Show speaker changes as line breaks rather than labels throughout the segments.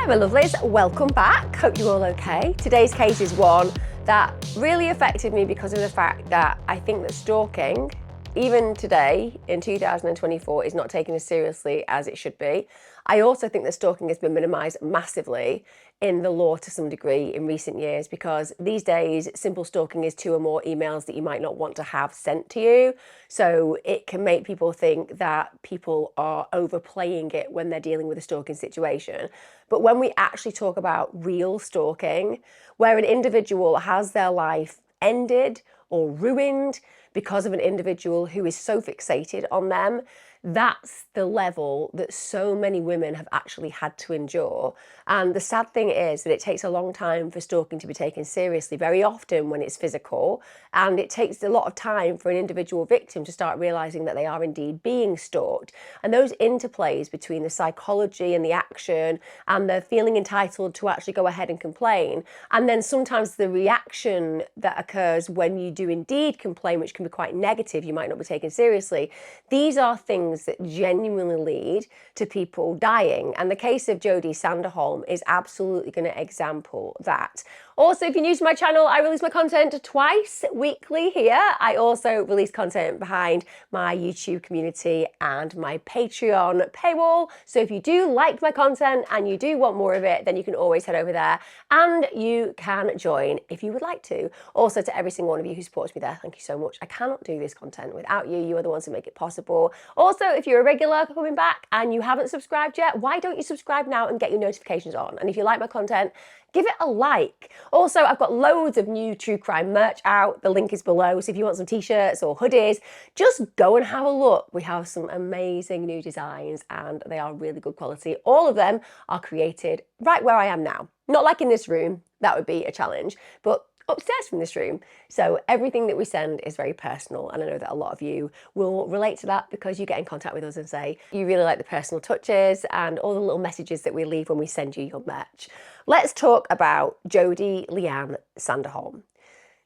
Hi my lovelies, welcome back. Hope you're all okay. Today's case is one that really affected me because of the fact that I think that stalking, even today in 2024, is not taken as seriously as it should be. I also think that stalking has been minimised massively in the law to some degree in recent years, because these days simple stalking is 2 or more emails that you might not want to have sent to you. So it can make people think that people are overplaying it when they're dealing with a stalking situation. But when we actually talk about real stalking, where an individual has their life ended or ruined because of an individual who is so fixated on them, that's the level that so many women have actually had to endure. And the sad thing is that it takes a long time for stalking to be taken seriously, very often when it's physical, and it takes a lot of time for an individual victim to start realising that they are indeed being stalked. And those interplays between the psychology and the action and the feeling entitled to actually go ahead and complain, and then sometimes the reaction that occurs when you do indeed complain, which can be quite negative, you might not be taken seriously, these are things that genuinely lead to people dying. And the case of Jodi Sanderholm is absolutely going to example that. Also, if you're new to my channel, I release my content twice weekly here. I also release content behind my YouTube community and my Patreon paywall. So if you do like my content and you do want more of it, then you can always head over there and you can join if you would like to. Also, to every single one of you who supports me there, thank you so much. I cannot do this content without you. You are the ones who make it possible. Also, if you're a regular coming back and you haven't subscribed yet, why don't you subscribe now and get your notifications on? And if you like my content, give it a like. Also, I've got loads of new true crime merch out. The link is below. So if you want some t-shirts or hoodies, just go and have a look. We have some amazing new designs and they are really good quality. All of them are created right where I am now. Not like in this room, that would be a challenge, but upstairs from this room. So everything that we send is very personal, and I know that a lot of you will relate to that because you get in contact with us and say you really like the personal touches and all the little messages that we leave when we send you your merch. Let's talk about Jodi Leanne Sanderholm.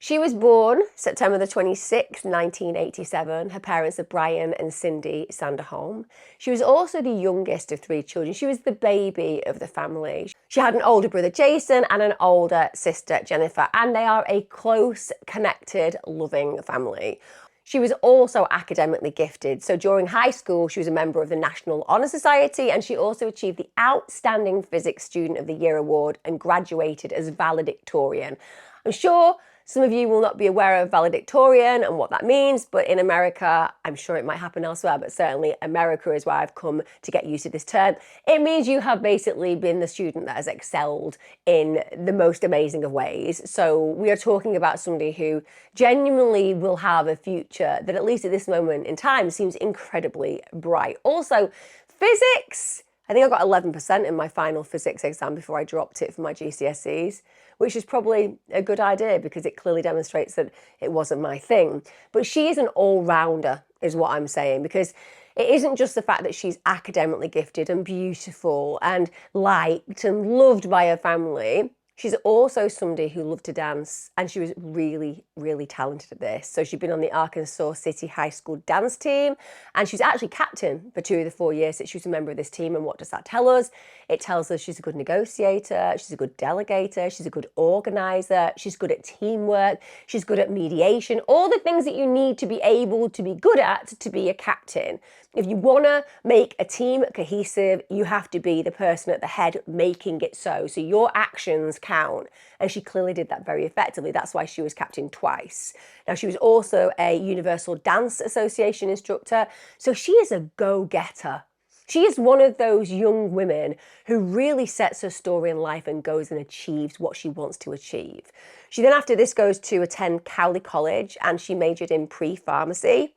She was born September the 26th, 1987. Her parents are Brian and Cindy Sanderholm. She was also the youngest of 3 children. She was the baby of the family. She had an older brother, Jason, and an older sister, Jennifer, and they are a close, connected, loving family. She was also academically gifted. So during high school, she was a member of the National Honor Society, and she also achieved the Outstanding Physics Student of the Year award and graduated as valedictorian. I'm sure some of you will not be aware of valedictorian and what that means, but in America, I'm sure it might happen elsewhere, but certainly America is where I've come to get used to this term. It means you have basically been the student that has excelled in the most amazing of ways. So we are talking about somebody who genuinely will have a future that, at least at this moment in time, seems incredibly bright. Also, physics. I think I got 11% in my final physics exam before I dropped it for my GCSEs, which is probably a good idea because it clearly demonstrates that it wasn't my thing. But she is an all-rounder, is what I'm saying, because it isn't just the fact that she's academically gifted and beautiful and liked and loved by her family. She's also somebody who loved to dance, and she was really, really talented at this. So she'd been on the Arkansas City High School dance team, and she was actually captain for 2 of the 4 years that she was a member of this team. And what does that tell us? It tells us she's a good negotiator, she's a good delegator, she's a good organizer, she's good at teamwork, she's good at mediation, all the things that you need to be able to be good at to be a captain. If you want to make a team cohesive, you have to be the person at the head making it so. So your actions count. And she clearly did that very effectively. That's why she was captain twice. Now, she was also a Universal Dance Association instructor. So she is a go-getter. She is one of those young women who really sets her story in life and goes and achieves what she wants to achieve. She then, after this, goes to attend Cowley College, and she majored in pre-pharmacy.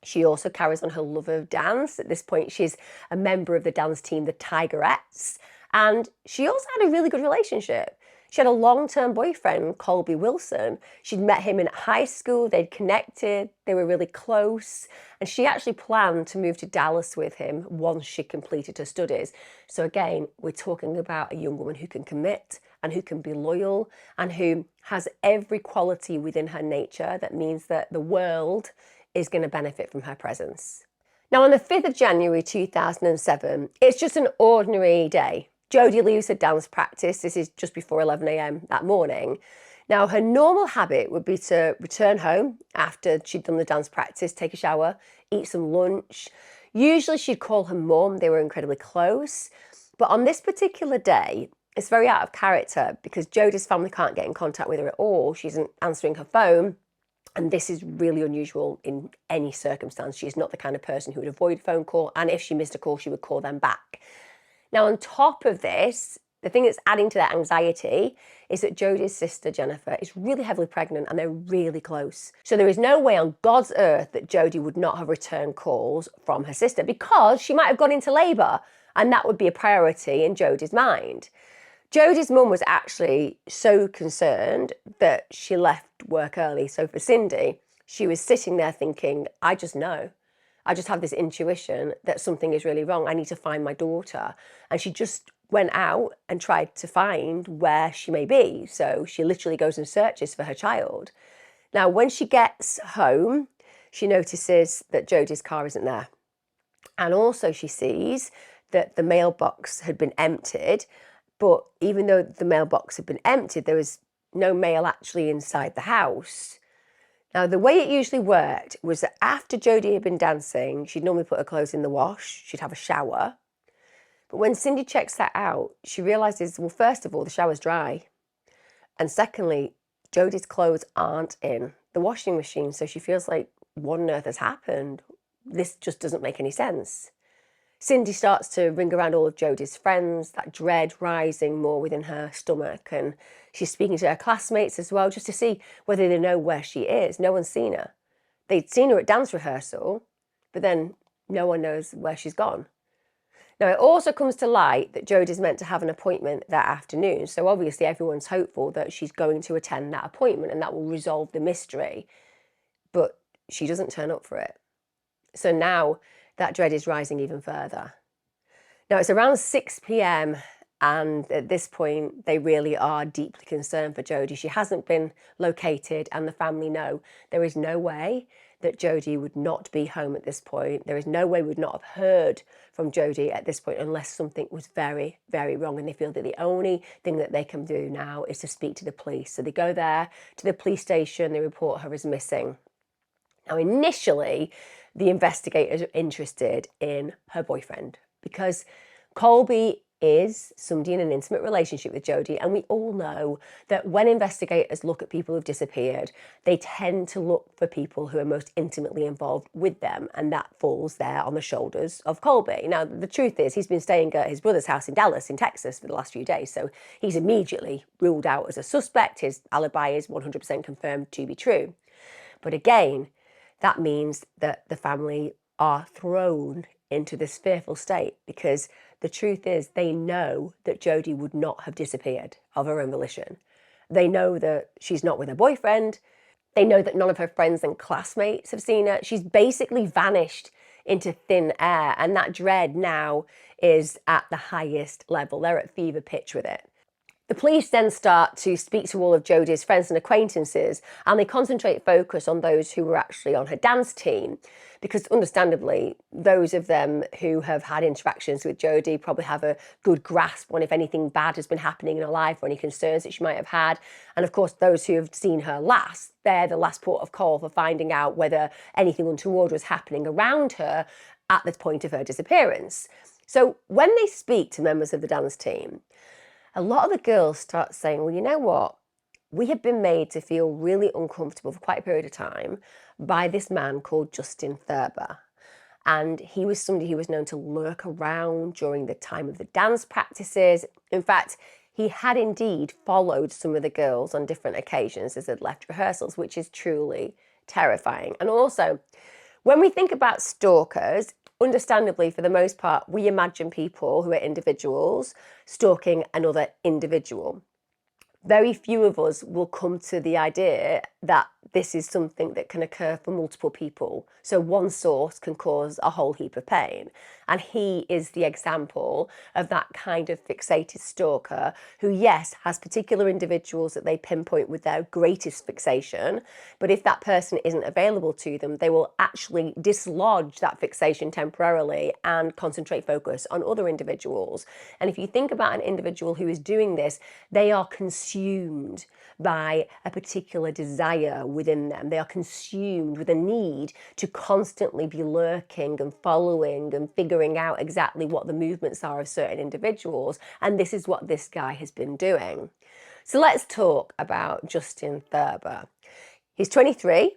She also carries on her love of dance. At this point, she's a member of the dance team, the Tigerettes. And she also had a really good relationship. She had a long-term boyfriend, Colby Wilson. She'd met him in high school, they'd connected, they were really close, and she actually planned to move to Dallas with him once she completed her studies. So again, we're talking about a young woman who can commit and who can be loyal and who has every quality within her nature that means that the world is going to benefit from her presence. Now, on the 5th of January 2007, it's just an ordinary day. Jodi leaves her dance practice. This is just before 11 a.m. that morning. Now, her normal habit would be to return home after she'd done the dance practice, take a shower, eat some lunch. Usually she'd call her mum. They were incredibly close. But on this particular day, it's very out of character because Jodi's family can't get in contact with her at all. She isn't answering her phone. And this is really unusual in any circumstance. She's not the kind of person who would avoid a phone call. And if she missed a call, she would call them back. Now, on top of this, the thing that's adding to that anxiety is that Jodi's sister, Jennifer, is really heavily pregnant and they're really close. So there is no way on God's earth that Jodi would not have returned calls from her sister because she might have gone into labour and that would be a priority in Jodi's mind. Jodi's mum was actually so concerned that she left work early. So for Cindy, she was sitting there thinking, I just know. I just have this intuition that something is really wrong. I need to find my daughter. And she just went out and tried to find where she may be. So she literally goes and searches for her child. Now, when she gets home, she notices that Jodi's car isn't there. And also she sees that the mailbox had been emptied. But even though the mailbox had been emptied, there was no mail actually inside the house. Now, the way it usually worked was that after Jodi had been dancing, she'd normally put her clothes in the wash, she'd have a shower. But when Cindy checks that out, she realises, well, first of all, the shower's dry. And secondly, Jodi's clothes aren't in the washing machine. So she feels like, what on earth has happened? This just doesn't make any sense. Cindy starts to ring around all of Jodi's friends, that dread rising more within her stomach. And she's speaking to her classmates as well, just to see whether they know where she is. No one's seen her. They'd seen her at dance rehearsal, but then no one knows where she's gone. Now, it also comes to light that Jodi's meant to have an appointment that afternoon. So obviously everyone's hopeful that she's going to attend that appointment and that will resolve the mystery. But she doesn't turn up for it. So now that dread is rising even further. Now, it's around 6 p.m. and at this point, they really are deeply concerned for Jodi. She hasn't been located and the family know there is no way that Jodi would not be home at this point. There is no way we would not have heard from Jodi at this point unless something was very, very wrong. And they feel that the only thing that they can do now is to speak to the police. So they go there to the police station, they report her as missing. Now, initially, the investigators are interested in her boyfriend because Colby is somebody in an intimate relationship with Jodi, and we all know that when investigators look at people who've disappeared, they tend to look for people who are most intimately involved with them, and that falls there on the shoulders of Colby. Now, the truth is he's been staying at his brother's house in Dallas, in Texas, for the last few days, so he's immediately ruled out as a suspect. His alibi is 100% confirmed to be true. But again, that means that the family are thrown into this fearful state because the truth is they know that Jodi would not have disappeared of her own volition. They know that she's not with her boyfriend. They know that none of her friends and classmates have seen her. She's basically vanished into thin air, and that dread now is at the highest level. They're at fever pitch with it. The police then start to speak to all of Jodi's friends and acquaintances, and they concentrate focus on those who were actually on her dance team, because understandably, those of them who have had interactions with Jodi probably have a good grasp on if anything bad has been happening in her life or any concerns that she might have had. And of course, those who have seen her last, they're the last port of call for finding out whether anything untoward was happening around her at the point of her disappearance. So when they speak to members of the dance team, a lot of the girls start saying, well, you know what? We have been made to feel really uncomfortable for quite a period of time by this man called Justin Thurber. And he was somebody who was known to lurk around during the time of the dance practices. In fact, he had indeed followed some of the girls on different occasions as they'd left rehearsals, which is truly terrifying. And also, when we think about stalkers, understandably, for the most part, we imagine people who are individuals stalking another individual. very few of us will come to the idea that this is something that can occur for multiple people. So one source can cause a whole heap of pain. And he is the example of that kind of fixated stalker who, yes, has particular individuals that they pinpoint with their greatest fixation. But if that person isn't available to them, they will actually dislodge that fixation temporarily and concentrate focus on other individuals. And if you think about an individual who is doing this, they are consumed by a particular desire within them. They are consumed with a need to constantly be lurking and following and figuring out exactly what the movements are of certain individuals. And this is what this guy has been doing. So let's talk about Justin Thurber. He's 23,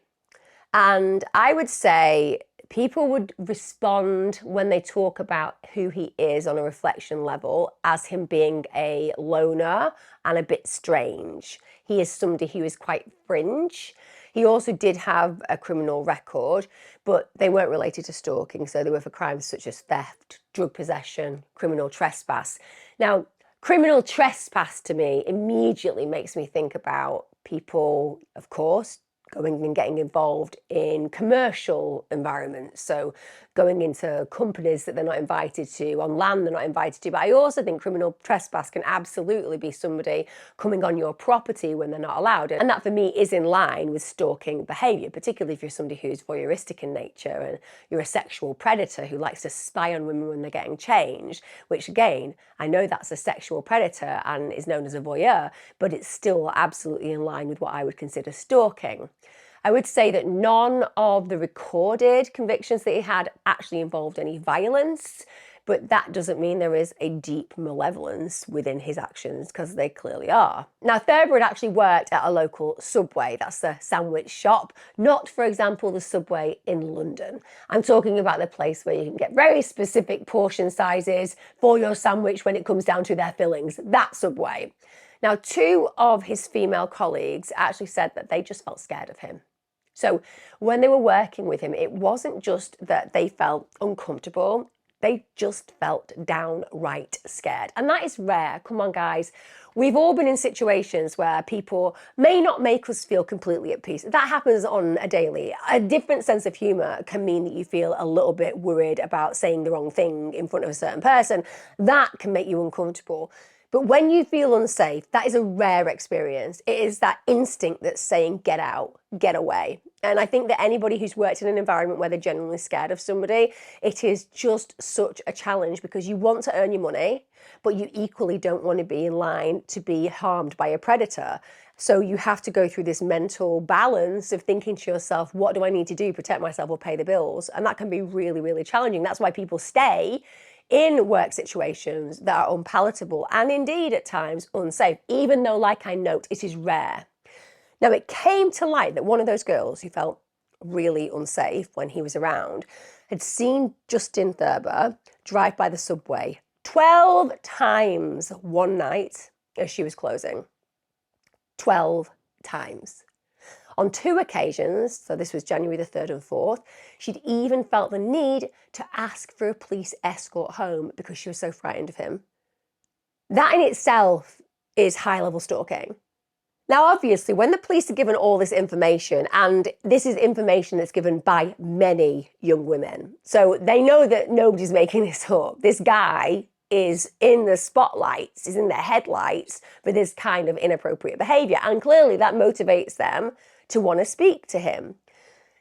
and I would say people would respond when they talk about who he is on a reflection level as him being a loner and a bit strange. He is somebody who is quite fringe. He also did have a criminal record, but they weren't related to stalking, so they were for crimes such as theft, drug possession, criminal trespass. Now, criminal trespass to me immediately makes me think about people, of course, going and getting involved in commercial environments. So going into companies that they're not invited to, on land they're not invited to. But I also think criminal trespass can absolutely be somebody coming on your property when they're not allowed. And that for me is in line with stalking behaviour, particularly if you're somebody who's voyeuristic in nature and you're a sexual predator who likes to spy on women when they're getting changed, which again, I know that's a sexual predator and is known as a voyeur, but it's still absolutely in line with what I would consider stalking. I would say that none of the recorded convictions that he had actually involved any violence, but that doesn't mean there is a deep malevolence within his actions, because they clearly are. Now, Thurber had actually worked at a local Subway, that's a sandwich shop, not, for example, the Subway in London. I'm talking about the place where you can get very specific portion sizes for your sandwich when it comes down to their fillings, that Subway. Now, two of his female colleagues actually said that they just felt scared of him. So when they were working with him, it wasn't just that they felt uncomfortable, they just felt downright scared. And that is rare. Come on, guys. We've all been in situations where people may not make us feel completely at peace. That happens on a daily. A different sense of humour can mean that you feel a little bit worried about saying the wrong thing in front of a certain person. That can make you uncomfortable. But when you feel unsafe, that is a rare experience. It is that instinct that's saying, get out, get away. And I think that anybody who's worked in an environment where they're genuinely scared of somebody, it is just such a challenge, because you want to earn your money, but you equally don't want to be in line to be harmed by a predator. So you have to go through this mental balance of thinking to yourself, what do I need to do to protect myself or pay the bills? And that can be really, really challenging. That's why people stay in work situations that are unpalatable and indeed at times unsafe, even though, like I note, it is rare. Now, it came to light that one of those girls who felt really unsafe when he was around had seen Justin Thurber drive by the Subway 12 times one night as she was closing. 12 times. On two occasions, so this was January the 3rd and 4th, she'd even felt the need to ask for a police escort home because she was so frightened of him. That in itself is high-level stalking. Now, obviously, when the police are given all this information, and this is information that's given by many young women, so they know that nobody's making this up. This guy is in the spotlights, is in the headlights for this kind of inappropriate behaviour, and clearly that motivates them to want to speak to him.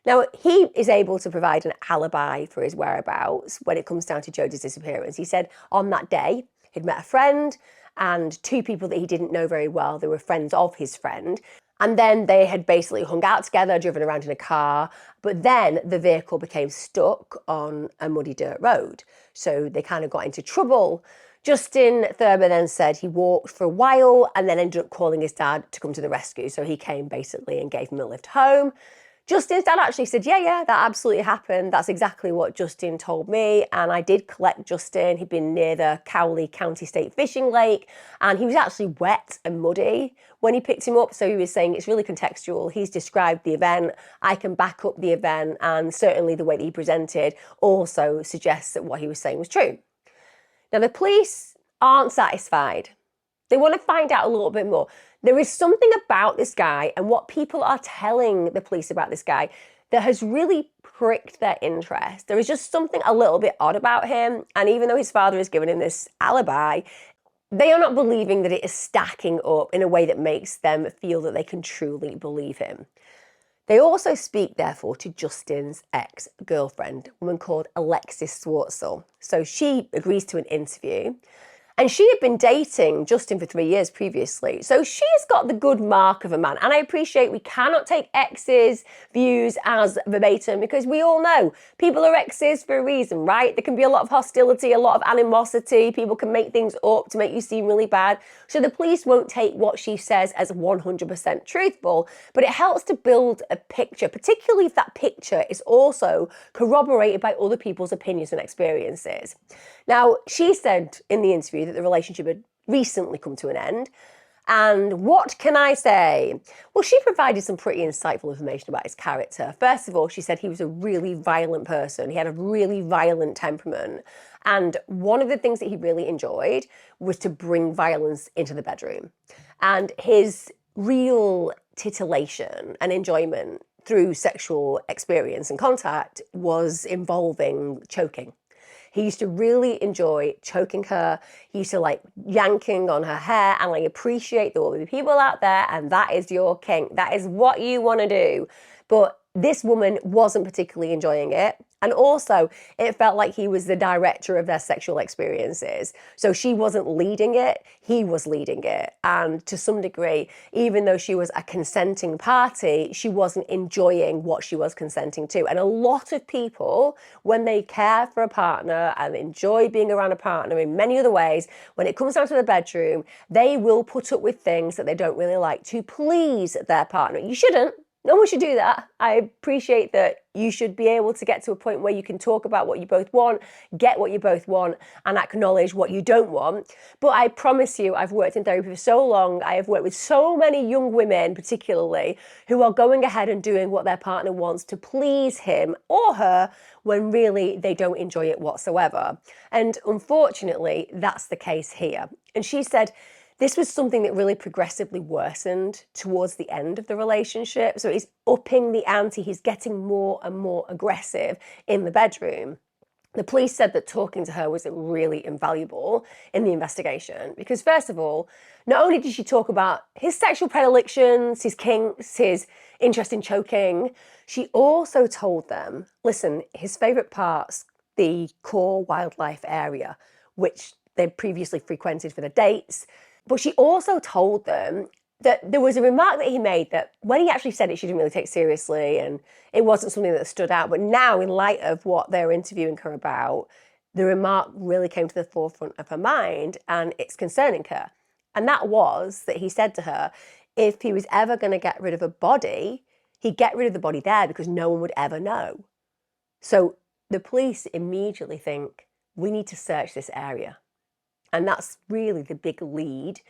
Now, he is able to provide an alibi for his whereabouts when it comes down to Jodi's disappearance. He said on that day he'd met a friend and two people that he didn't know very well. They were friends of his friend. And then they had basically hung out together, driven around in a car. But then the vehicle became stuck on a muddy dirt road. So they kind of got into trouble. Justin Thurber then said he walked for a while and then ended up calling his dad to come to the rescue. So he came basically and gave him a lift home. Justin's dad actually said, yeah, that absolutely happened. That's exactly what Justin told me. And I did collect Justin. He'd been near the Cowley County State Fishing Lake, and he was actually wet and muddy when he picked him up. So he was saying it's really contextual. He's described the event. I can back up the event, and certainly the way that he presented also suggests that what he was saying was true. Now, the police aren't satisfied. They want to find out a little bit more. There is something about this guy and what people are telling the police about this guy that has really pricked their interest. There is just something a little bit odd about him. And even though his father has given him this alibi, they are not believing that it is stacking up in a way that makes them feel that they can truly believe him. They also speak, therefore, to Justin's ex-girlfriend, a woman called Alexis Swartzel. So she agrees to an interview. And she had been dating Justin for 3 years previously. So she's got the good mark of a man. And I appreciate we cannot take exes' views as verbatim because we all know people are exes for a reason, right? There can be a lot of hostility, a lot of animosity. People can make things up to make you seem really bad. So the police won't take what she says as 100% truthful, but it helps to build a picture, particularly if that picture is also corroborated by other people's opinions and experiences. Now, she said in the interview that the relationship had recently come to an end. And what can I say? Well, she provided some pretty insightful information about his character. First of all, she said he was a really violent person. He had a really violent temperament. And one of the things that he really enjoyed was to bring violence into the bedroom. And his real titillation and enjoyment through sexual experience and contact was involving choking. He used to really enjoy choking her. He used to like yanking on her hair, and I appreciate there will be people out there and that is your kink. That is what you want to do. But this woman wasn't particularly enjoying it. And also, it felt like he was the director of their sexual experiences. So she wasn't leading it, he was leading it. And to some degree, even though she was a consenting party, she wasn't enjoying what she was consenting to. And a lot of people, when they care for a partner and enjoy being around a partner in many other ways, when it comes down to the bedroom, they will put up with things that they don't really like to please their partner. You shouldn't. No one should do that. I appreciate that you should be able to get to a point where you can talk about what you both want, get what you both want, and acknowledge what you don't want. But I promise you, I've worked in therapy for so long. I have worked with so many young women, particularly, who are going ahead and doing what their partner wants to please him or her when really they don't enjoy it whatsoever. And unfortunately, that's the case here. And she said, this was something that really progressively worsened towards the end of the relationship. So he's upping the ante, he's getting more and more aggressive in the bedroom. The police said that talking to her was really invaluable in the investigation because, first of all, not only did she talk about his sexual predilections, his kinks, his interest in choking, she also told them, listen, his favourite parts, the core wildlife area, which they previously frequented for the dates. But she also told them that there was a remark that he made that when he actually said it, she didn't really take seriously and it wasn't something that stood out. But now, in light of what they're interviewing her about, the remark really came to the forefront of her mind and it's concerning her. And that was that he said to her, if he was ever going to get rid of a body, he'd get rid of the body there because no one would ever know. So the police immediately think, we need to search this area. And that's really the big lead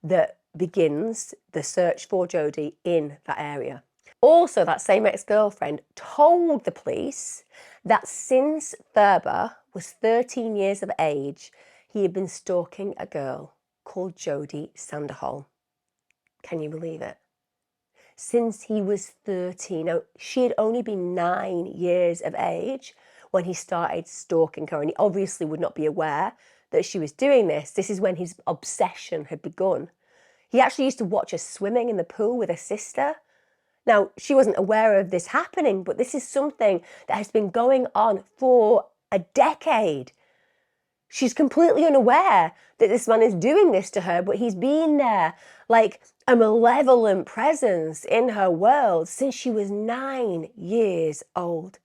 that begins the search for Jodi in that area. Also, that same ex-girlfriend told the police that since Thurber was 13 years of age, he had been stalking a girl called Jodi Sanderholm. Can you believe it? Since he was 13. Now, she had only been 9 years of age when he started stalking her, and he obviously would not be aware that she was doing this. This is when his obsession had begun. He actually used to watch her swimming in the pool with her sister. Now, she wasn't aware of this happening, but this is something that has been going on for a decade. She's completely unaware that this man is doing this to her, but he's been there like a malevolent presence in her world since she was 9 years old.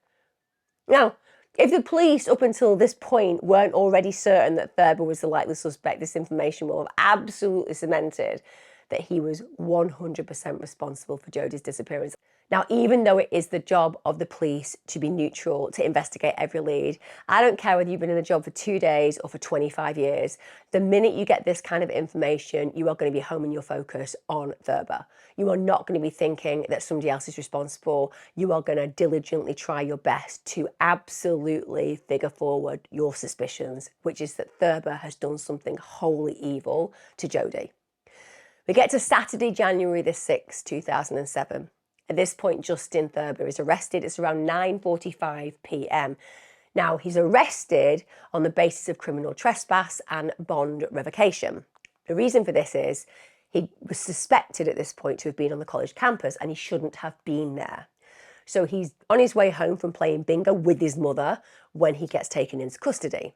Now, if the police up until this point weren't already certain that Thurber was the likely suspect, this information will have absolutely cemented that he was 100% responsible for Jodi's disappearance. Now, even though it is the job of the police to be neutral, to investigate every lead, I don't care whether you've been in the job for 2 days or for 25 years, the minute you get this kind of information, you are going to be homing your focus on Thurber. You are not going to be thinking that somebody else is responsible. You are going to diligently try your best to absolutely figure forward your suspicions, which is that Thurber has done something wholly evil to Jodi. We get to Saturday, January the 6th, 2007. At this point, Justin Thurber is arrested. It's around 9:45 p.m. Now, he's arrested on the basis of criminal trespass and bond revocation. The reason for this is he was suspected at this point to have been on the college campus and he shouldn't have been there. So he's on his way home from playing bingo with his mother when he gets taken into custody.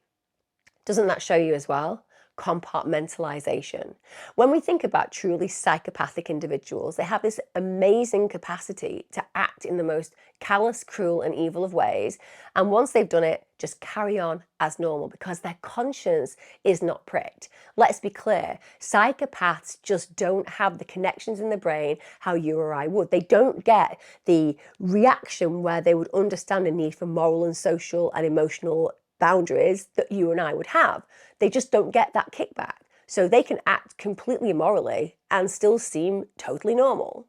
Doesn't that show you as well? Compartmentalization. When we think about truly psychopathic individuals, they have this amazing capacity to act in the most callous, cruel, and evil of ways. And once they've done it, just carry on as normal because their conscience is not pricked. Let's be clear, psychopaths just don't have the connections in the brain how you or I would. They don't get the reaction where they would understand a need for moral and social and emotional boundaries that you and I would have. They just don't get that kickback. So they can act completely immorally and still seem totally normal.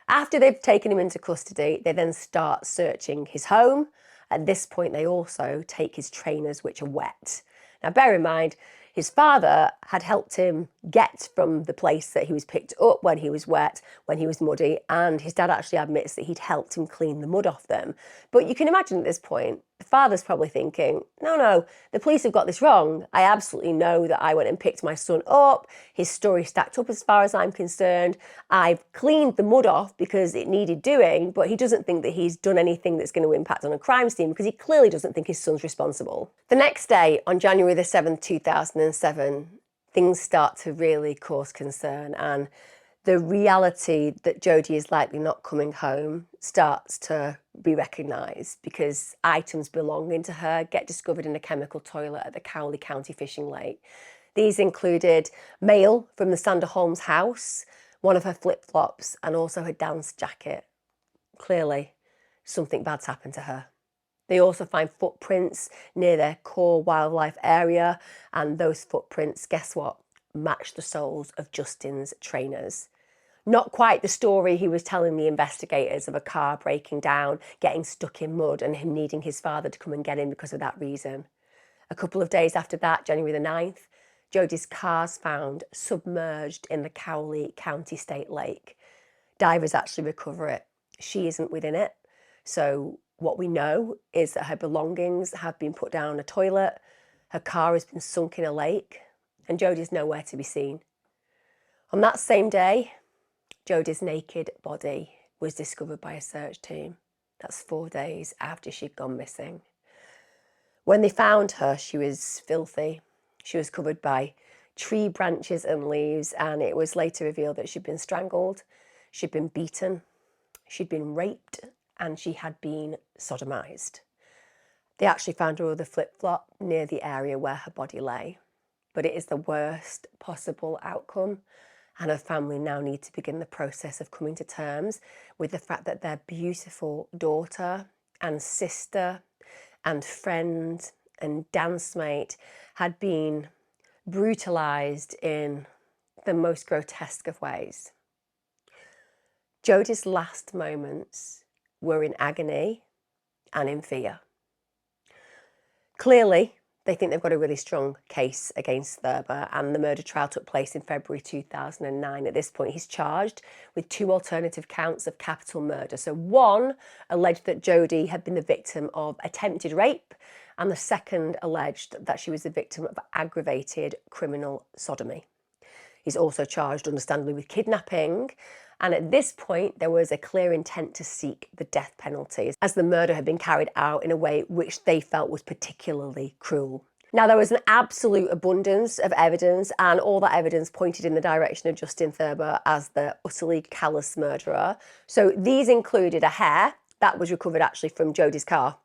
After they've taken him into custody, they then start searching his home. At this point, they also take his trainers, which are wet. Now, bear in mind, his father had helped him get from the place that he was picked up when he was wet, when he was muddy, and his dad actually admits that he'd helped him clean the mud off them. But you can imagine at this point, the father's probably thinking, no, the police have got this wrong. I absolutely know that I went and picked my son up. His story stacked up as far as I'm concerned. I've cleaned the mud off because it needed doing, but he doesn't think that he's done anything that's going to impact on a crime scene because he clearly doesn't think his son's responsible. The next day, on January the 7th, 2007, things start to really cause concern, and the reality that Jodi is likely not coming home starts to be recognised because items belonging to her get discovered in a chemical toilet at the Cowley County fishing lake. These included mail from the Sanderholm's house, one of her flip-flops, and also her dance jacket. Clearly, something bad's happened to her. They also find footprints near their core wildlife area, and those footprints, guess what, match the soles of Justin's trainers. Not quite the story he was telling the investigators of a car breaking down, getting stuck in mud, and him needing his father to come and get him because of that reason. A couple of days after that, January the 9th, Jodi's car's found submerged in the Cowley County State Lake. Divers actually recover it. She isn't within it. So what we know is that her belongings have been put down a toilet, her car has been sunk in a lake, and Jodi's nowhere to be seen. On that same day, Jodi's naked body was discovered by a search team. That's 4 days after she'd gone missing. When they found her, she was filthy. She was covered by tree branches and leaves, and it was later revealed that she'd been strangled, she'd been beaten, she'd been raped, and she had been sodomized. They actually found her other flip-flop near the area where her body lay. But it is the worst possible outcome, and her family now need to begin the process of coming to terms with the fact that their beautiful daughter and sister and friend and dance mate had been brutalised in the most grotesque of ways. Jodi's last moments were in agony and in fear. Clearly, they think they've got a really strong case against Thurber, and the murder trial took place in February 2009. At this point, he's charged with 2 alternative counts of capital murder. So one alleged that Jodi had been the victim of attempted rape, and the second alleged that she was the victim of aggravated criminal sodomy. He's also charged, understandably, with kidnapping. And at this point, there was a clear intent to seek the death penalty, as the murder had been carried out in a way which they felt was particularly cruel. Now, there was an absolute abundance of evidence, and all that evidence pointed in the direction of Justin Thurber as the utterly callous murderer. So these included a hair that was recovered actually from Jodi's car.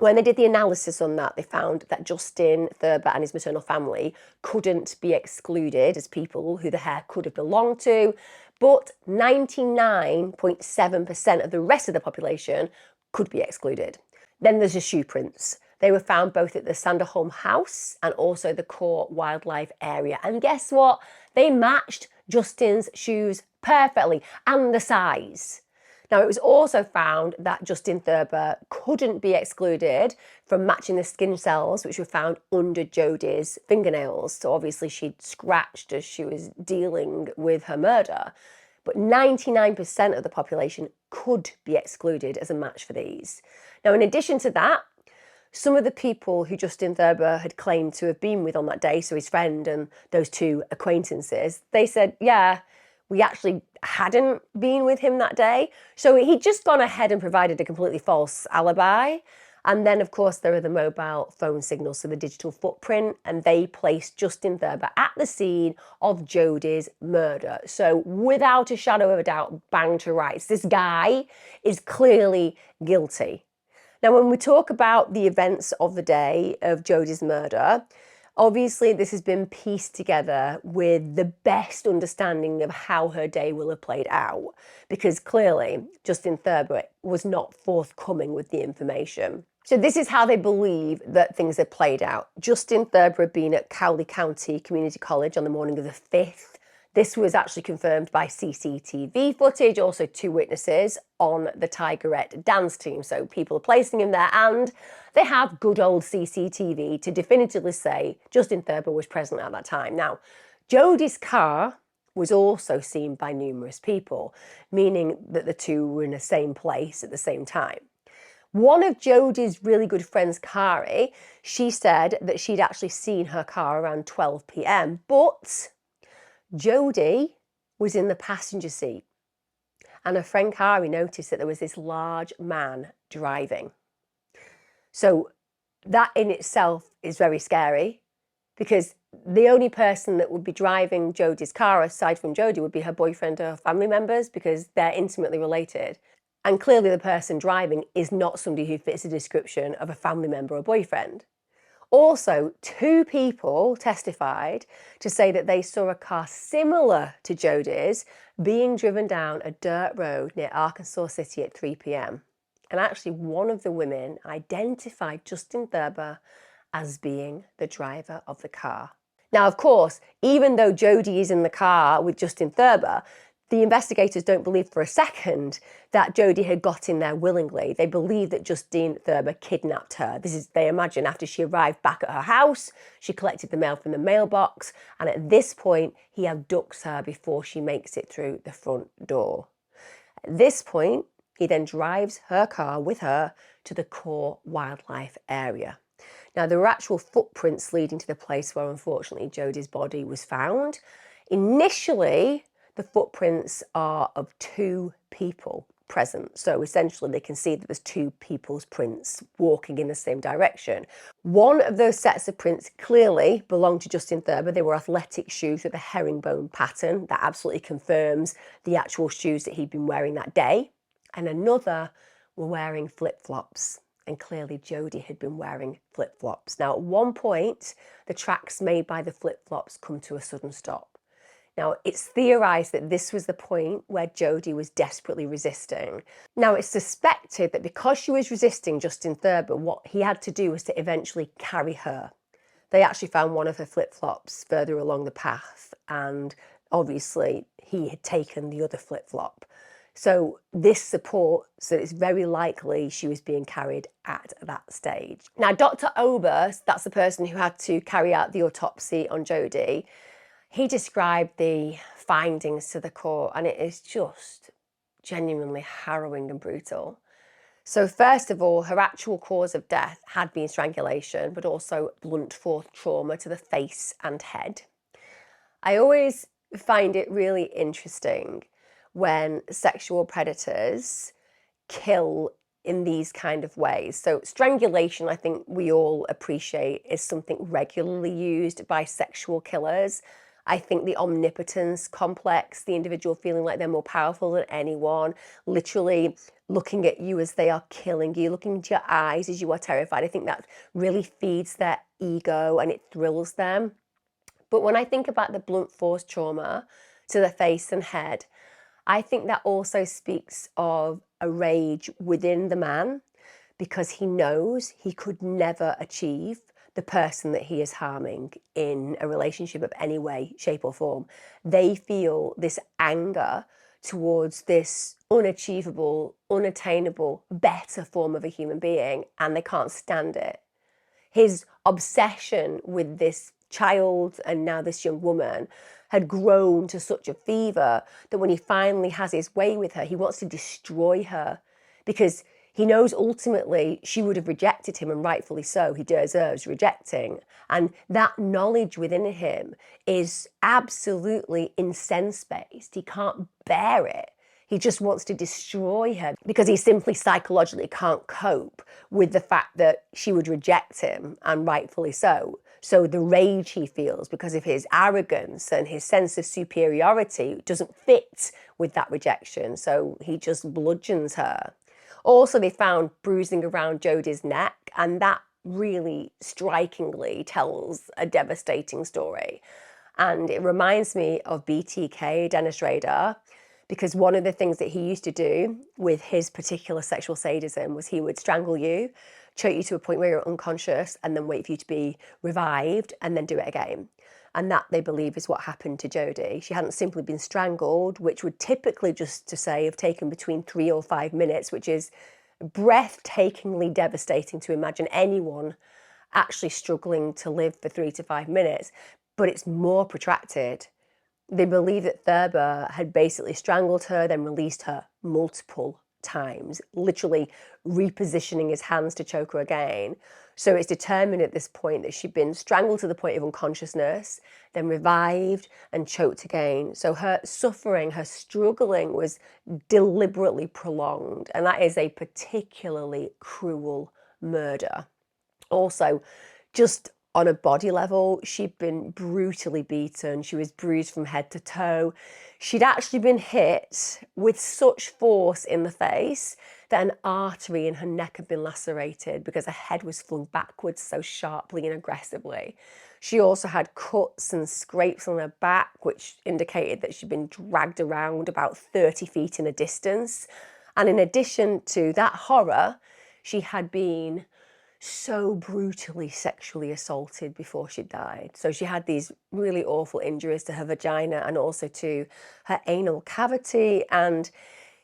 When they did the analysis on that, they found that Justin Thurber and his maternal family couldn't be excluded as people who the hair could have belonged to, but 99.7% of the rest of the population could be excluded. Then there's the shoe prints. They were found both at the Sanderholm house and also the core wildlife area. And guess what? They matched Justin's shoes perfectly, and the size. Now, it was also found that Justin Thurber couldn't be excluded from matching the skin cells which were found under Jodi's fingernails. So obviously she'd scratched as she was dealing with her murder. But 99% of the population could be excluded as a match for these. Now, in addition to that, some of the people who Justin Thurber had claimed to have been with on that day, so his friend and those two acquaintances, they said, yeah, we actually hadn't been with him that day. So he'd just gone ahead and provided a completely false alibi. And then, of course, there are the mobile phone signals, so the digital footprint, and they placed Justin Thurber at the scene of Jodi's murder. So without a shadow of a doubt, bang to rights. This guy is clearly guilty. Now, when we talk about the events of the day of Jodi's murder, obviously this has been pieced together with the best understanding of how her day will have played out, because clearly Justin Thurber was not forthcoming with the information. So this is how they believe that things had played out. Justin Thurber had been at Cowley Community College on the morning of the 5th. This was actually confirmed by CCTV footage, also 2 witnesses on the Tigerette dance team. So people are placing him there, and they have good old CCTV to definitively say Justin Thurber was present at that time. Now, Jodi's car was also seen by numerous people, meaning that the two were in the same place at the same time. One of Jodi's really good friends, Kari, she said that she'd actually seen her car around 12 p.m, but Jodi was in the passenger seat, and her friend Kari noticed that there was this large man driving. So that in itself is very scary, because the only person that would be driving Jodi's car aside from Jodi would be her boyfriend or family members, because they're intimately related. And clearly the person driving is not somebody who fits the description of a family member or boyfriend. Also, 2 people testified to say that they saw a car similar to Jodi's being driven down a dirt road near Arkansas City at 3 p.m. And actually, one of the women identified Justin Thurber as being the driver of the car. Now, of course, even though Jodi is in the car with Justin Thurber, the investigators don't believe for a second that Jodi had got in there willingly. They believe that Justin Thurber kidnapped her. They imagine after she arrived back at her house, she collected the mail from the mailbox, and at this point, he abducts her before she makes it through the front door. At this point, he then drives her car with her to the core wildlife area. Now, there were actual footprints leading to the place where, unfortunately, Jodi's body was found. Initially, the footprints are of 2 people present. So essentially they can see that there's 2 people's prints walking in the same direction. One of those sets of prints clearly belonged to Justin Thurber. They were athletic shoes with a herringbone pattern. That absolutely confirms the actual shoes that he'd been wearing that day. And another were wearing flip-flops. And clearly Jodi had been wearing flip-flops. Now, at one point, the tracks made by the flip-flops come to a sudden stop. Now, it's theorised that this was the point where Jodi was desperately resisting. Now, it's suspected that because she was resisting Justin Thurber, what he had to do was to eventually carry her. They actually found one of her flip-flops further along the path, and obviously he had taken the other flip-flop. So this supports that it's very likely she was being carried at that stage. Now, Dr. Oberst, that's the person who had to carry out the autopsy on Jodi, he described the findings to the court, and it is just genuinely harrowing and brutal. So first of all, her actual cause of death had been strangulation, but also blunt force trauma to the face and head. I always find it really interesting when sexual predators kill in these kind of ways. So strangulation, I think we all appreciate, is something regularly used by sexual killers. I think the omnipotence complex, the individual feeling like they're more powerful than anyone, literally looking at you as they are killing you, looking into your eyes as you are terrified, I think that really feeds their ego and it thrills them. But when I think about the blunt force trauma to the face and head, I think that also speaks of a rage within the man, because he knows he could never achieve the person that he is harming in a relationship of any way, shape or form. They feel this anger towards this unachievable, unattainable, better form of a human being, and they can't stand it. His obsession with this child and now this young woman had grown to such a fever that when he finally has his way with her, he wants to destroy her, because he knows ultimately she would have rejected him, and rightfully so. He deserves rejecting. And that knowledge within him is absolutely incense-based. He can't bear it. He just wants to destroy her because he simply psychologically can't cope with the fact that she would reject him, and rightfully so. So the rage he feels because of his arrogance and his sense of superiority doesn't fit with that rejection. So he just bludgeons her. Also, they found bruising around Jodi's neck, and that really strikingly tells a devastating story. And it reminds me of BTK, Dennis Rader, because one of the things that he used to do with his particular sexual sadism was he would strangle you, choke you to a point where you're unconscious, and then wait for you to be revived, and then do it again. And that, they believe, is what happened to Jodi. She hadn't simply been strangled, which would typically, just to say, have taken between 3 or 5 minutes, which is breathtakingly devastating to imagine anyone actually struggling to live for 3 to 5 minutes. But it's more protracted. They believe that Thurber had basically strangled her, then released her multiple times, literally repositioning his hands to choke her again. So it's determined at this point that she'd been strangled to the point of unconsciousness, then revived and choked again. So her suffering, her struggling was deliberately prolonged. And that is a particularly cruel murder. Also, just on a body level, she'd been brutally beaten. She was bruised from head to toe. She'd actually been hit with such force in the face that an artery in her neck had been lacerated because her head was flung backwards so sharply and aggressively. She also had cuts and scrapes on her back, which indicated that she'd been dragged around about 30 feet in a distance. And in addition to that horror, she had been so brutally sexually assaulted before she died. So she had these really awful injuries to her vagina and also to her anal cavity. And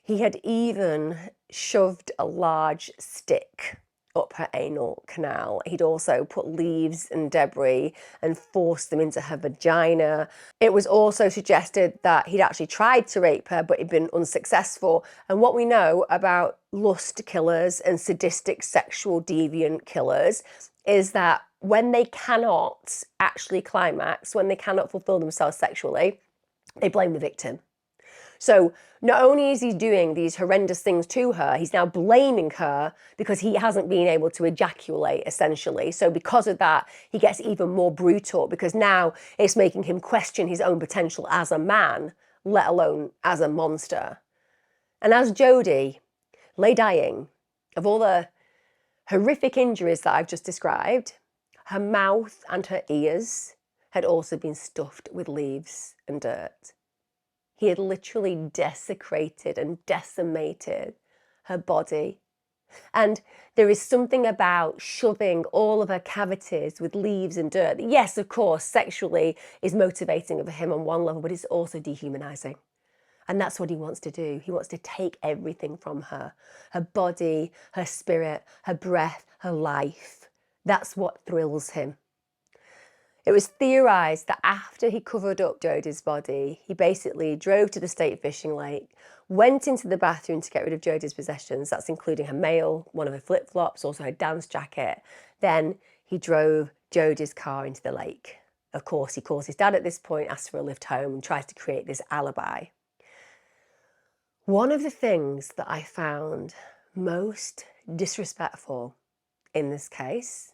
he had even shoved a large stick up her anal canal. He'd also put leaves and debris and forced them into her vagina. It was also suggested that he'd actually tried to rape her, but he'd been unsuccessful. And what we know about lust killers and sadistic sexual deviant killers is that when they cannot actually climax, when they cannot fulfill themselves sexually, they blame the victim. So not only is he doing these horrendous things to her, he's now blaming her because he hasn't been able to ejaculate, essentially. So because of that, he gets even more brutal because now it's making him question his own potential as a man, let alone as a monster. And as Jodi lay dying of all the horrific injuries that I've just described, her mouth and her ears had also been stuffed with leaves and dirt. He had literally desecrated and decimated her body. And there is something about shoving all of her cavities with leaves and dirt. Yes, of course, sexually is motivating for him on one level, but it's also dehumanizing. And that's what he wants to do. He wants to take everything from her. Her body, her spirit, her breath, her life. That's what thrills him. It was theorised that after he covered up Jodi's body, he basically drove to the state fishing lake, went into the bathroom to get rid of Jodi's possessions, that's including her mail, one of her flip-flops, also her dance jacket. Then he drove Jodi's car into the lake. Of course, he calls his dad at this point, asks for a lift home, and tries to create this alibi. One of the things that I found most disrespectful in this case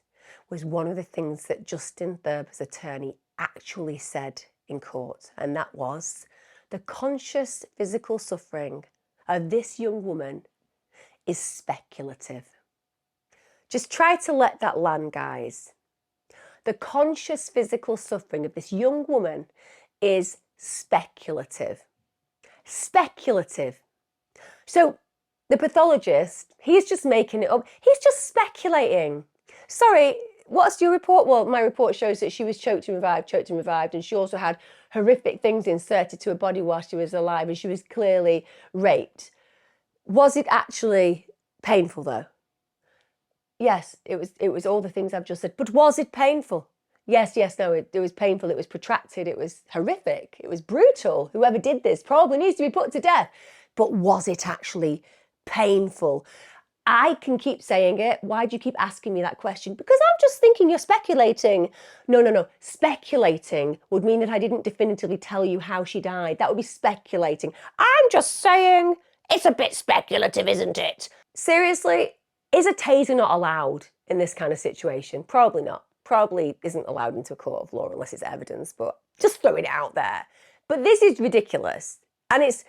was one of the things that Justin Thurber's attorney actually said in court, and that was the conscious physical suffering of this young woman is speculative. Just try to let that land, guys. The conscious physical suffering of this young woman is speculative. Speculative. So the pathologist, he's just making it up. He's just speculating. Sorry, what's your report? Well, my report shows that she was choked and revived, and she also had horrific things inserted to her body while she was alive, and she was clearly raped. Was it actually painful though? Yes, it was all the things I've just said. But was it painful? Yes, no, it was painful. It was protracted. It was horrific. It was brutal. Whoever did this probably needs to be put to death. But was it actually painful? I can keep saying it. Why do you keep asking me that question? Because I'm just thinking you're speculating. No. Speculating would mean that I didn't definitively tell you how she died. That would be speculating. I'm just saying it's a bit speculative, isn't it? Seriously, is a taser not allowed in this kind of situation? Probably not. Probably isn't allowed into a court of law unless it's evidence, but just throwing it out there. But this is ridiculous. And it's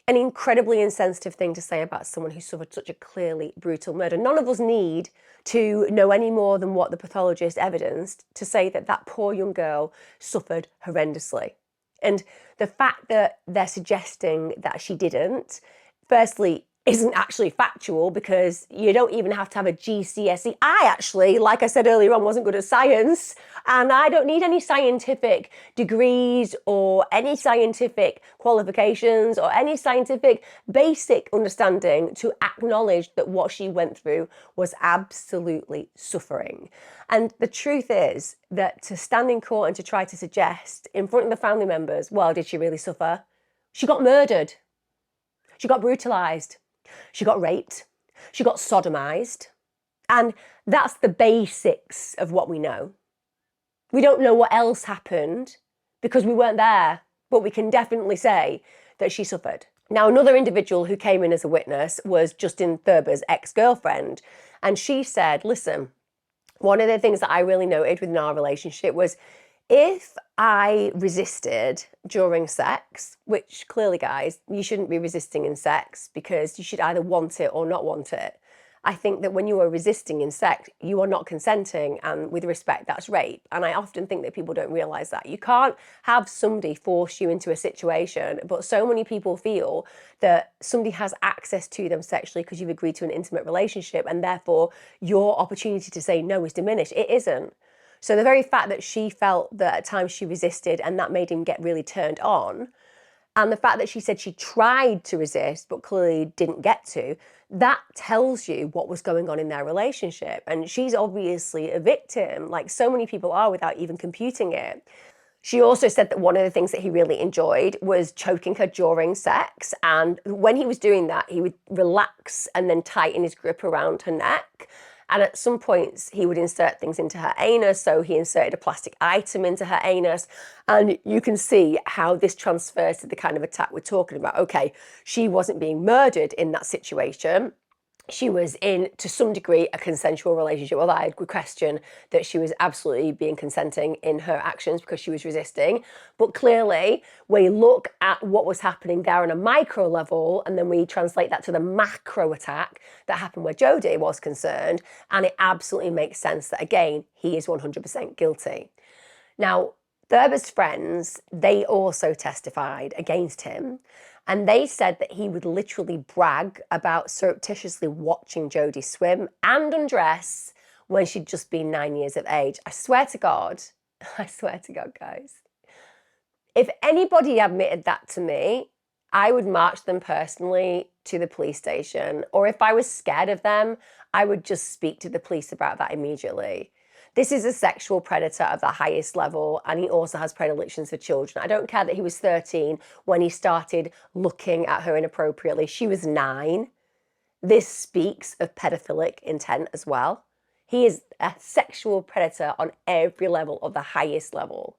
an incredibly insensitive thing to say about someone who suffered such a clearly brutal murder. None of us need to know any more than what the pathologist evidenced to say that that poor young girl suffered horrendously. And the fact that they're suggesting that she didn't, firstly, isn't actually factual, because you don't even have to have a GCSE. I actually, like I said earlier on, wasn't good at science, and I don't need any scientific degrees or any scientific qualifications or any scientific basic understanding to acknowledge that what she went through was absolutely suffering. And the truth is that to stand in court and to try to suggest in front of the family members, well, did she really suffer? She got murdered. She got brutalised. She got raped, she got sodomized, and that's the basics of what we know. We don't know what else happened because we weren't there, but we can definitely say that she suffered. Now, another individual who came in as a witness was Justin Thurber's ex-girlfriend, and she said, listen, one of the things that I really noted within our relationship was if I resisted during sex, which clearly, guys, you shouldn't be resisting in sex because you should either want it or not want it. I think that when you are resisting in sex, you are not consenting, and with respect, that's rape. And I often think that people don't realise that. You can't have somebody force you into a situation, but so many people feel that somebody has access to them sexually because you've agreed to an intimate relationship, and therefore your opportunity to say no is diminished. It isn't. So the very fact that she felt that at times she resisted and that made him get really turned on, and the fact that she said she tried to resist but clearly didn't get to, that tells you what was going on in their relationship. And she's obviously a victim, like so many people are, without even computing it. She also said that one of the things that he really enjoyed was choking her during sex. And when he was doing that, he would relax and then tighten his grip around her neck. And at some points, he would insert things into her anus. So he inserted a plastic item into her anus. And you can see how this transfers to the kind of attack we're talking about. Okay, she wasn't being murdered in that situation. She was in, to some degree, a consensual relationship. Although I would question that she was absolutely being consenting in her actions because she was resisting. But clearly, we look at what was happening there on a micro level, and then we translate that to the macro attack that happened where Jodi was concerned, and it absolutely makes sense that, again, he is 100% guilty. Now, Thurber's friends, they also testified against him. And they said that he would literally brag about surreptitiously watching Jodi swim and undress when she'd just been 9 years of age. I swear to God, guys, if anybody admitted that to me, I would march them personally to the police station. Or if I was scared of them, I would just speak to the police about that immediately. This is a sexual predator of the highest level, and he also has predilections for children. I don't care that he was 13 when he started looking at her inappropriately. She was 9. This speaks of pedophilic intent as well. He is a sexual predator on every level of the highest level.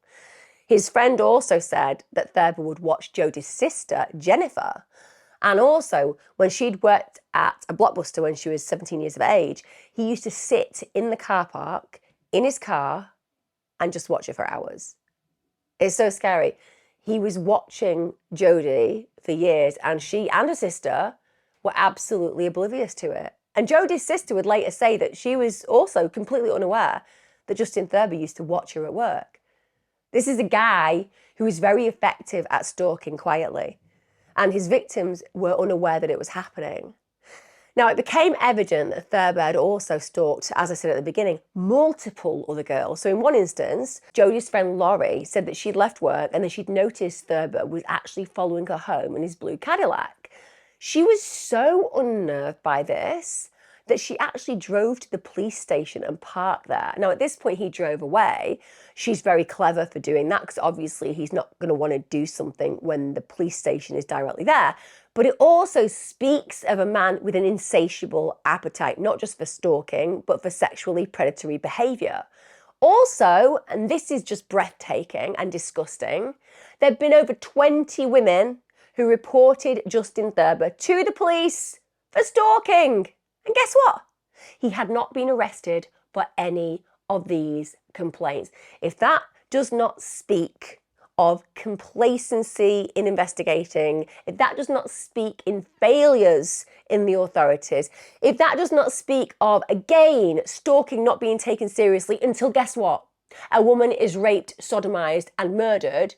His friend also said that Thurber would watch Jodi's sister, Jennifer. And also, when she'd worked at a Blockbuster when she was 17 years of age, he used to sit in the car park in his car and just watch it for hours. It's so scary. He was watching Jodi for years, and she and her sister were absolutely oblivious to it. And Jodi's sister would later say that she was also completely unaware that Justin Thurber used to watch her at work. This is a guy who is very effective at stalking quietly, and his victims were unaware that it was happening. Now, it became evident that Thurber had also stalked, as I said at the beginning, multiple other girls. So in one instance, Jodi's friend Laurie said that she'd left work and then she'd noticed Thurber was actually following her home in his blue Cadillac. She was so unnerved by this that she actually drove to the police station and parked there. Now, at this point, he drove away. She's very clever for doing that because obviously he's not going to want to do something when the police station is directly there. But it also speaks of a man with an insatiable appetite, not just for stalking, but for sexually predatory behaviour. Also, and this is just breathtaking and disgusting, there have been over 20 women who reported Justin Thurber to the police for stalking. And guess what? He had not been arrested for any of these complaints. If that does not speak of complacency in investigating, if that does not speak in failures in the authorities, if that does not speak of, again, stalking not being taken seriously until, guess what? A woman is raped, sodomized and murdered,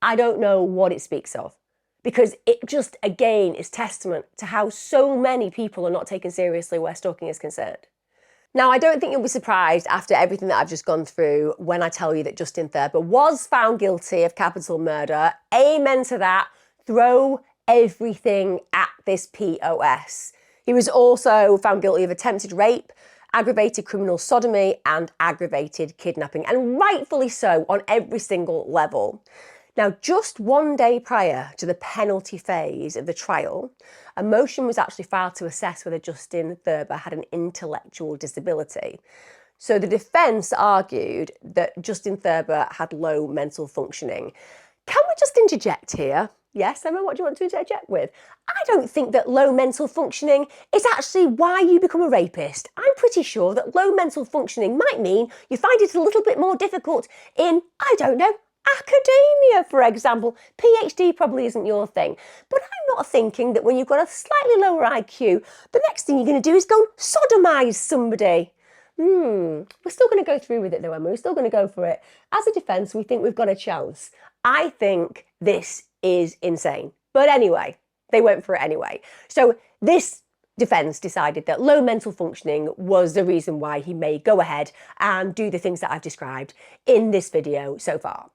I don't know what it speaks of. Because it just, again, is testament to how so many people are not taken seriously where stalking is concerned. Now, I don't think you'll be surprised after everything that I've just gone through when I tell you that Justin Thurber was found guilty of capital murder. Amen to that. Throw everything at this POS. He was also found guilty of attempted rape, aggravated criminal sodomy, and aggravated kidnapping, and rightfully so on every single level. Now, just one day prior to the penalty phase of the trial, a motion was actually filed to assess whether Justin Thurber had an intellectual disability. So the defence argued that Justin Thurber had low mental functioning. Can we just interject here? Yes, Emma, what do you want to interject with? I don't think that low mental functioning is actually why you become a rapist. I'm pretty sure that low mental functioning might mean you find it a little bit more difficult in, I don't know, academia, for example. PhD probably isn't your thing. But I'm not thinking that when you've got a slightly lower IQ, the next thing you're going to do is go and sodomise somebody. We're still going to go through with it though, Emma. We're still going to go for it. As a defence, we think we've got a chance. I think this is insane. But anyway, they went for it anyway. So this defence decided that low mental functioning was the reason why he may go ahead and do the things that I've described in this video so far.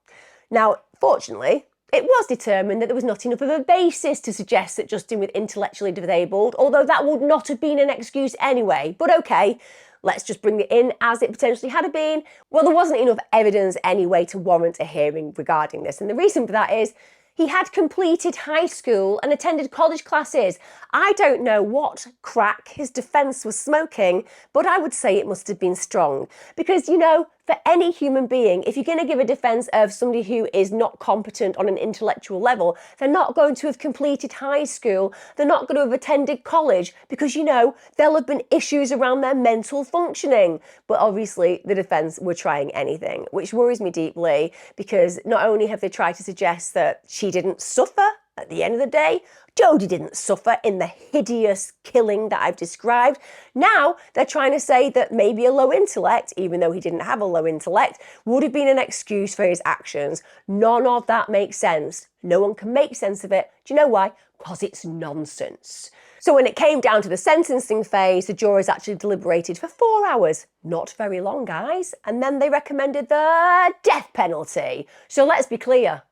Now, fortunately, it was determined that there was not enough of a basis to suggest that Justin was intellectually disabled, although that would not have been an excuse anyway. But okay, let's just bring it in as it potentially had been. Well, there wasn't enough evidence anyway to warrant a hearing regarding this. And the reason for that is he had completed high school and attended college classes. I don't know what crack his defence was smoking, but I would say it must have been strong. Because, you know, for any human being, if you're going to give a defence of somebody who is not competent on an intellectual level, they're not going to have completed high school, they're not going to have attended college, because, you know, there'll have been issues around their mental functioning. But obviously the defence were trying anything, which worries me deeply, because not only have they tried to suggest that she didn't suffer at the end of the day, Jodi didn't suffer in the hideous killing that I've described. Now they're trying to say that maybe a low intellect, even though he didn't have a low intellect, would have been an excuse for his actions. None of that makes sense. No one can make sense of it. Do you know why? Because it's nonsense. So when it came down to the sentencing phase, the jurors actually deliberated for 4 hours. Not very long, guys. And then they recommended the death penalty. So let's be clear.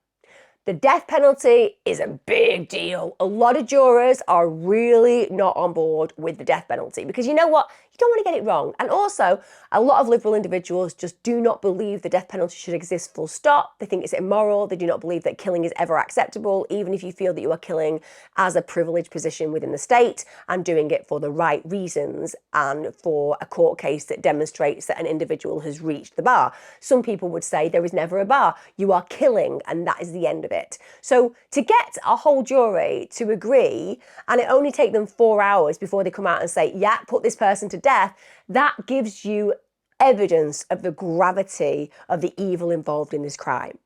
The death penalty is a big deal. A lot of jurors are really not on board with the death penalty because you know what? You don't want to get it wrong. And also, a lot of liberal individuals just do not believe the death penalty should exist full stop. They think it's immoral. They do not believe that killing is ever acceptable, even if you feel that you are killing as a privileged position within the state and doing it for the right reasons and for a court case that demonstrates that an individual has reached the bar. Some people would say there is never a bar. You are killing and that is the end of it. So to get a whole jury to agree and it only take them 4 hours before they come out and say, yeah, put this person to death, that gives you evidence of the gravity of the evil involved in this crime.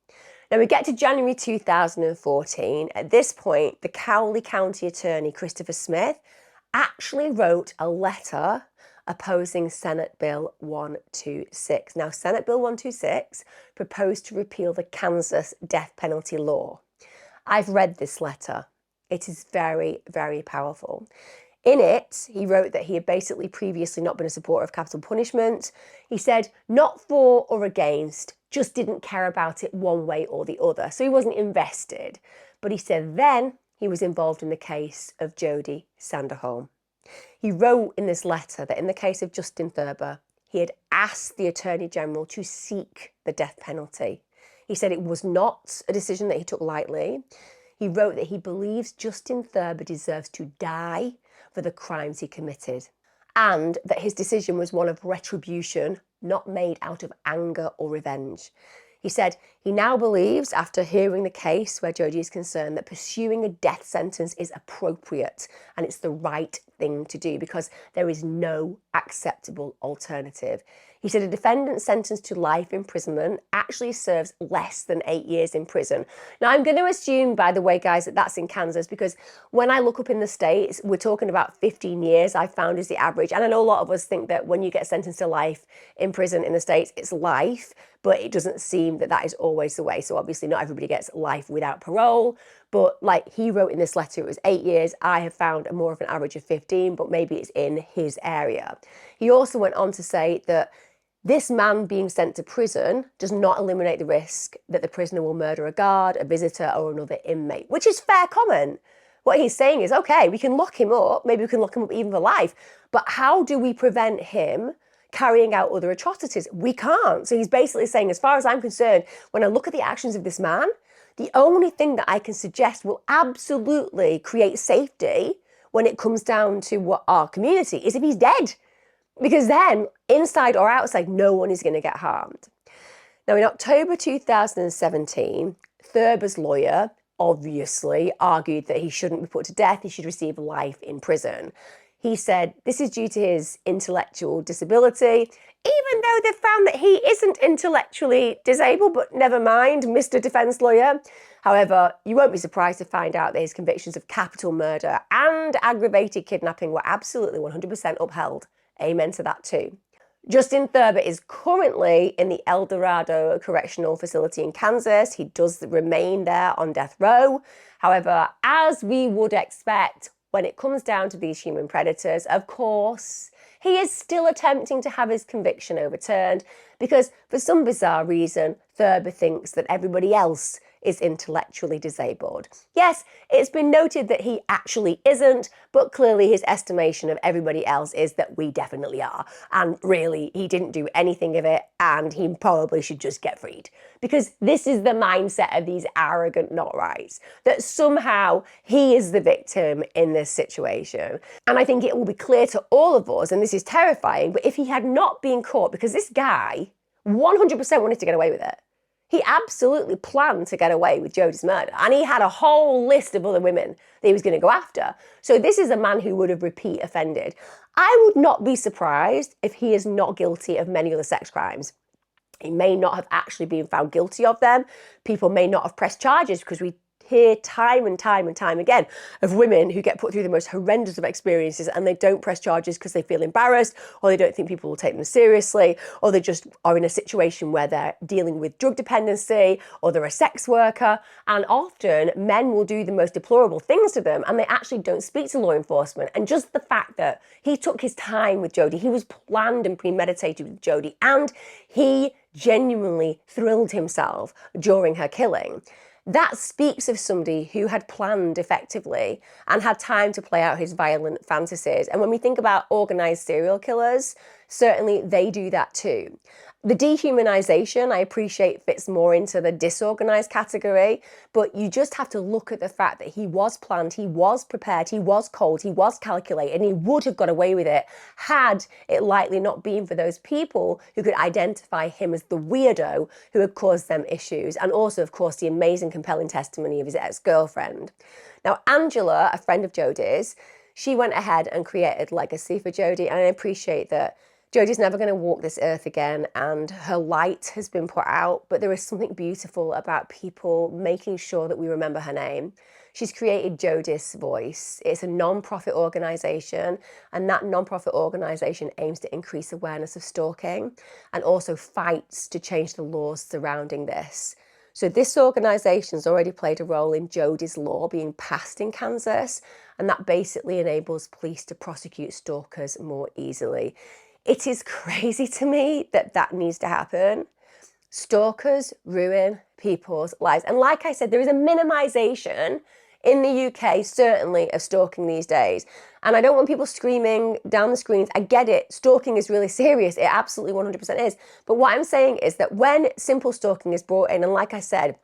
Now we get to January 2014. At this point, the Cowley County Attorney, Christopher Smith, actually wrote a letter opposing Senate Bill 126. Now, Senate Bill 126 proposed to repeal the Kansas death penalty law. I've read this letter. It is very, very powerful. In it, he wrote that he had basically previously not been a supporter of capital punishment. He said, not for or against, just didn't care about it one way or the other. So he wasn't invested. But he said then he was involved in the case of Jodi Sanderholm. He wrote in this letter that in the case of Justin Thurber, he had asked the Attorney General to seek the death penalty. He said it was not a decision that he took lightly. He wrote that he believes Justin Thurber deserves to die for the crimes he committed, and that his decision was one of retribution, not made out of anger or revenge. He said he now believes, after hearing the case where Jodi is concerned, that pursuing a death sentence is appropriate and it's the right thing to do because there is no acceptable alternative. He said a defendant sentenced to life imprisonment actually serves less than 8 years in prison. Now, I'm going to assume, by the way, guys, that that's in Kansas, because when I look up in the States, we're talking about 15 years, I found is the average. And I know a lot of us think that when you get sentenced to life in prison in the States, it's life, but it doesn't seem that that is always the way. So obviously not everybody gets life without parole. But like he wrote in this letter, it was 8 years. I have found more of an average of 15, but maybe it's in his area. He also went on to say that this man being sent to prison does not eliminate the risk that the prisoner will murder a guard, a visitor, or another inmate, which is fair comment. What he's saying is, okay, we can lock him up, maybe we can lock him up even for life, but how do we prevent him carrying out other atrocities? We can't. So he's basically saying, as far as I'm concerned, when I look at the actions of this man, the only thing that I can suggest will absolutely create safety when it comes down to what our community is if he's dead. Because then, inside or outside, no one is going to get harmed. Now, in October 2017, Thurber's lawyer obviously argued that he shouldn't be put to death, he should receive life in prison. He said this is due to his intellectual disability, even though they've found that he isn't intellectually disabled, but never mind, Mr. Defence Lawyer. However, you won't be surprised to find out that his convictions of capital murder and aggravated kidnapping were absolutely 100% upheld. Amen to that too. Justin Thurber is currently in the El Dorado Correctional Facility in Kansas. He does remain there on death row. However, as we would expect, when it comes down to these human predators, of course, he is still attempting to have his conviction overturned because for some bizarre reason, Thurber thinks that everybody else is intellectually disabled. Yes, it's been noted that he actually isn't, but clearly his estimation of everybody else is that we definitely are. And really, he didn't do anything of it, and he probably should just get freed. Because this is the mindset of these arrogant not-rights, that somehow he is the victim in this situation. And I think it will be clear to all of us, and this is terrifying, but if he had not been caught, because this guy 100% wanted to get away with it. He absolutely planned to get away with Jodi's murder, and he had a whole list of other women that he was going to go after. So this is a man who would have repeat offended. I would not be surprised if he is not guilty of many other sex crimes. He may not have actually been found guilty of them. People may not have pressed charges because we hear time and time and time again of women who get put through the most horrendous of experiences and they don't press charges because they feel embarrassed or they don't think people will take them seriously or they just are in a situation where they're dealing with drug dependency or they're a sex worker, and often men will do the most deplorable things to them and they actually don't speak to law enforcement. And just the fact that he took his time with Jodi, he was planned and premeditated with Jodi, and he genuinely thrilled himself during her killing. That speaks of somebody who had planned effectively and had time to play out his violent fantasies. And when we think about organised serial killers, certainly they do that too. The dehumanization, I appreciate, fits more into the disorganized category, but you just have to look at the fact that he was planned, he was prepared, he was cold, he was calculated, and he would have got away with it had it likely not been for those people who could identify him as the weirdo who had caused them issues, and also, of course, the amazing, compelling testimony of his ex-girlfriend. Now, Angela, a friend of Jodi's, she went ahead and created legacy for Jodi, and I appreciate that Jodi's never going to walk this earth again and her light has been put out, but there is something beautiful about people making sure that we remember her name. She's created Jodi's Voice. It's a non-profit organisation, and that non-profit organisation aims to increase awareness of stalking and also fights to change the laws surrounding this. So this organisation's already played a role in Jodi's law being passed in Kansas, and that basically enables police to prosecute stalkers more easily. It is crazy to me that that needs to happen. Stalkers ruin people's lives. And like I said, there is a minimisation in the UK, certainly, of stalking these days. And I don't want people screaming down the screens. I get it. Stalking is really serious. It absolutely 100% is. But what I'm saying is that when simple stalking is brought in, and like I said,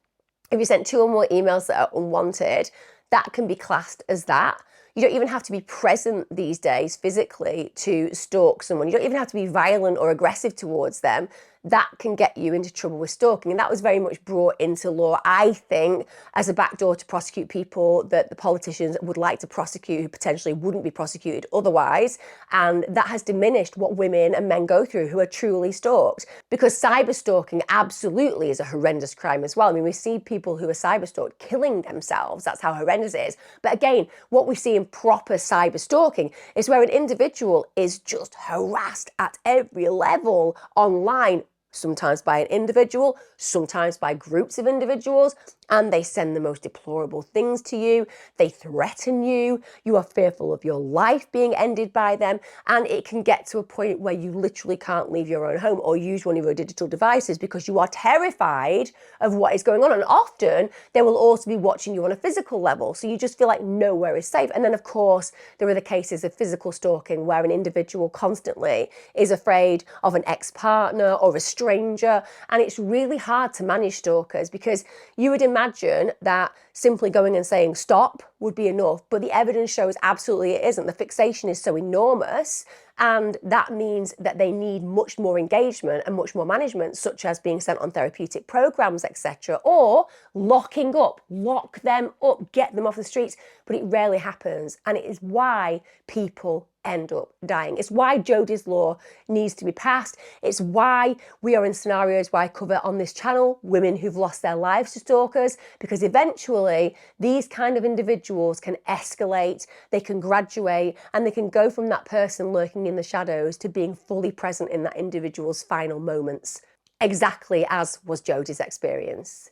if you sent 2 or more emails that are unwanted, that can be classed as that. You don't even have to be present these days physically to stalk someone. You don't even have to be violent or aggressive towards them. That can get you into trouble with stalking. And that was very much brought into law, I think, as a backdoor to prosecute people that the politicians would like to prosecute who potentially wouldn't be prosecuted otherwise. And that has diminished what women and men go through who are truly stalked. Because cyber stalking absolutely is a horrendous crime as well. I mean, we see people who are cyber stalked killing themselves. That's how horrendous it is. But again, what we see in proper cyber stalking is where an individual is just harassed at every level online, sometimes by an individual, sometimes by groups of individuals, and they send the most deplorable things to you. They threaten you. You are fearful of your life being ended by them, and it can get to a point where you literally can't leave your own home or use one of your digital devices because you are terrified of what is going on. And often they will also be watching you on a physical level, so you just feel like nowhere is safe. And then, of course, there are the cases of physical stalking where an individual constantly is afraid of an ex-partner or a stranger, and it's really hard to manage stalkers because you would imagine that simply going and saying stop would be enough, but the evidence shows absolutely it isn't. The fixation is so enormous, and that means that they need much more engagement and much more management, such as being sent on therapeutic programs, etc., or locking up, lock them up, get them off the streets. But it rarely happens, and it is why people end up dying. It's why Jodi's law needs to be passed. It's why we are in scenarios where I cover on this channel women who've lost their lives to stalkers, because eventually these kind of individuals can escalate, they can graduate, and they can go from that person lurking in the shadows to being fully present in that individual's final moments, exactly as was Jodi's experience.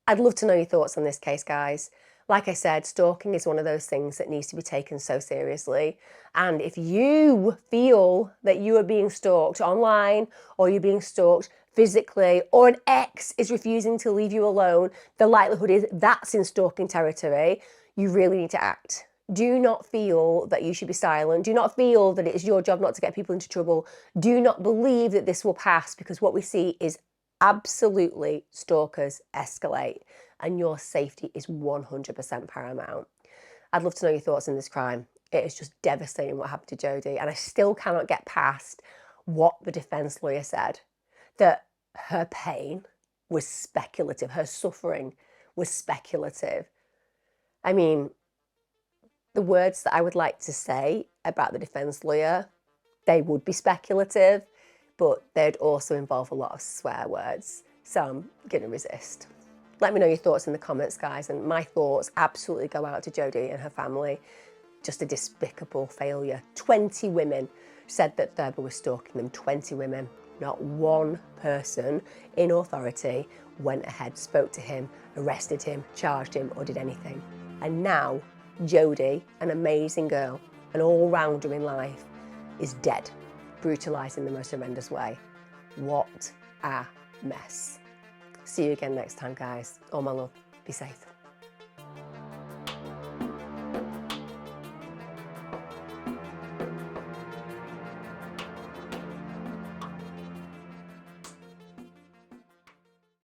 I'd love to know your thoughts on this case, guys. Like I said, stalking is one of those things that needs to be taken so seriously. And if you feel that you are being stalked online, or you're being stalked physically, or an ex is refusing to leave you alone, the likelihood is that's in stalking territory. You really need to act. Do not feel that you should be silent. Do not feel that it is your job not to get people into trouble. Do not believe that this will pass, because what we see is absolutely stalkers escalate, and your safety is 100% paramount. I'd love to know your thoughts on this crime. It is just devastating what happened to Jodi, and I still cannot get past what the defence lawyer said, that her pain was speculative, her suffering was speculative. I mean, the words that I would like to say about the defence lawyer, they would be speculative, but they'd also involve a lot of swear words. So I'm going to resist. Let me know your thoughts in the comments, guys. And my thoughts absolutely go out to Jodi and her family. Just a despicable failure. 20 women said that Thurber was stalking them. 20 women. Not one person in authority went ahead, spoke to him, arrested him, charged him, or did anything. And now Jodi, an amazing girl, an all-rounder in life, is dead, brutalised in the most horrendous way. What a mess. See you again next time, guys. All my love. Be safe.